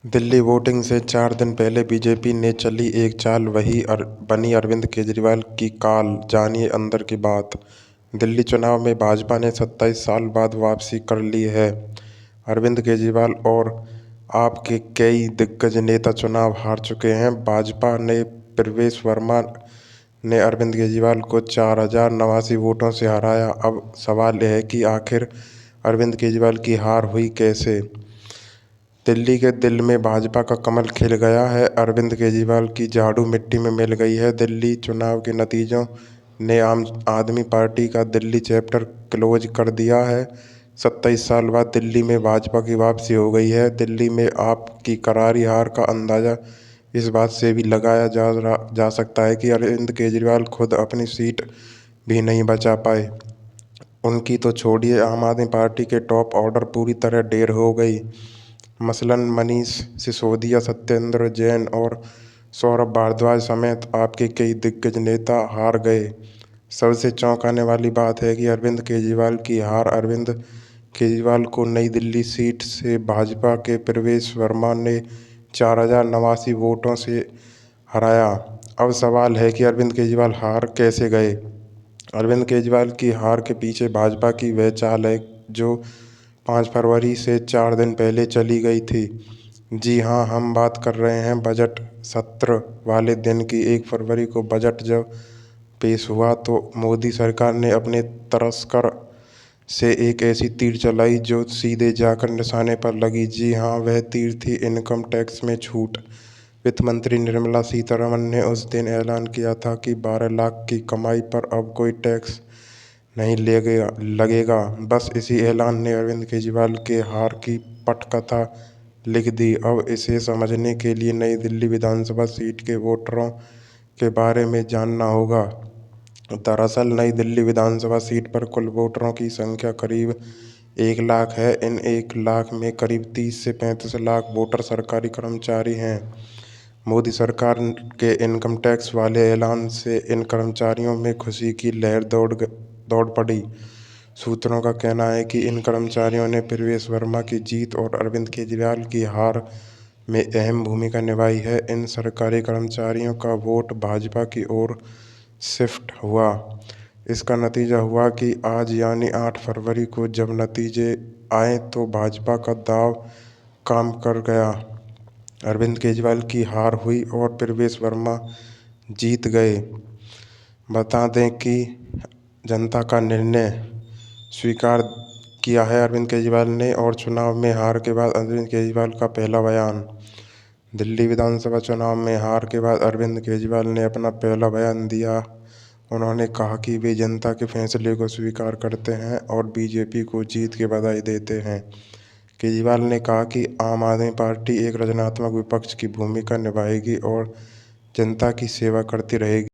Delhi voting से 4 दिन पहले बीजेपी ने चली एक चाल, वही बनी अरविंद केजरीवाल की काल। जानिए अंदर की बात। दिल्ली चुनाव में भाजपा ने 27 साल बाद वापसी कर ली है। अरविंद केजरीवाल और आप के कई दिग्गज नेता चुनाव हार चुके हैं। भाजपा ने प्रवेश वर्मा ने अरविंद केजरीवाल को 4089 वोटों से हराया। अब सवाल यह है कि आखिर अरविंद केजरीवाल की हार हुई कैसे। दिल्ली के दिल में भाजपा का कमल खिल गया है। अरविंद केजरीवाल की झाड़ू मिट्टी में मिल गई है। दिल्ली चुनाव के नतीजों ने आम आदमी पार्टी का दिल्ली चैप्टर क्लोज कर दिया है। 27 साल बाद दिल्ली में भाजपा की वापसी हो गई है। दिल्ली में आप की करारी हार का अंदाज़ा इस बात से भी लगाया जा सकता है कि अरविंद केजरीवाल खुद अपनी सीट भी नहीं बचा पाए। उनकी तो छोड़िए, आम आदमी पार्टी के टॉप ऑर्डर पूरी तरह ढेर हो गई। मसलन मनीष सिसोदिया, सत्येंद्र जैन और सौरभ भारद्वाज समेत आपके कई दिग्गज नेता हार गए। सबसे चौंकाने वाली बात है कि अरविंद केजरीवाल की हार। अरविंद केजरीवाल को नई दिल्ली सीट से भाजपा के प्रवेश वर्मा ने 4089 वोटों से हराया। अब सवाल है कि अरविंद केजरीवाल हार कैसे गए। अरविंद केजरीवाल की हार के पीछे भाजपा की वह चाल है जो 5 फरवरी से 4 दिन पहले चली गई थी। जी हाँ, हम बात कर रहे हैं बजट सत्र वाले दिन की। 1 फरवरी को बजट जब पेश हुआ तो मोदी सरकार ने अपने तस्कर से एक ऐसी तीर चलाई जो सीधे जाकर निशाने पर लगी। जी हाँ, वह तीर थी इनकम टैक्स में छूट। वित्त मंत्री निर्मला सीतारमण ने उस दिन ऐलान किया था कि 12 लाख की कमाई पर अब कोई टैक्स नहीं लगेगा। बस इसी ऐलान ने अरविंद केजरीवाल के हार की पटकथा लिख दी। अब इसे समझने के लिए नई दिल्ली विधानसभा सीट के वोटरों के बारे में जानना होगा। दरअसल नई दिल्ली विधानसभा सीट पर कुल वोटरों की संख्या करीब 1 लाख है। इन 1 लाख में करीब 30 से 35 लाख वोटर सरकारी कर्मचारी हैं। मोदी सरकार के इनकम टैक्स वाले ऐलान से इन कर्मचारियों में खुशी की लहर दौड़ पड़ी। सूत्रों का कहना है कि इन कर्मचारियों ने प्रवेश वर्मा की जीत और अरविंद केजरीवाल की हार में अहम भूमिका निभाई है। इन सरकारी कर्मचारियों का वोट भाजपा की ओर शिफ्ट हुआ। इसका नतीजा हुआ कि आज यानी 8 फरवरी को जब नतीजे आए तो भाजपा का दांव काम कर गया। अरविंद केजरीवाल की हार हुई और प्रवेश वर्मा जीत गए। बता दें कि जनता का निर्णय स्वीकार किया है अरविंद केजरीवाल ने। और चुनाव में हार के बाद अरविंद केजरीवाल का पहला बयान। दिल्ली विधानसभा चुनाव में हार के बाद अरविंद केजरीवाल ने अपना पहला बयान दिया। उन्होंने कहा कि वे जनता के फैसले को स्वीकार करते हैं और बीजेपी को जीत की बधाई देते हैं। केजरीवाल ने कहा कि आम आदमी पार्टी एक रचनात्मक विपक्ष की भूमिका निभाएगी और जनता की सेवा करती रहेगी।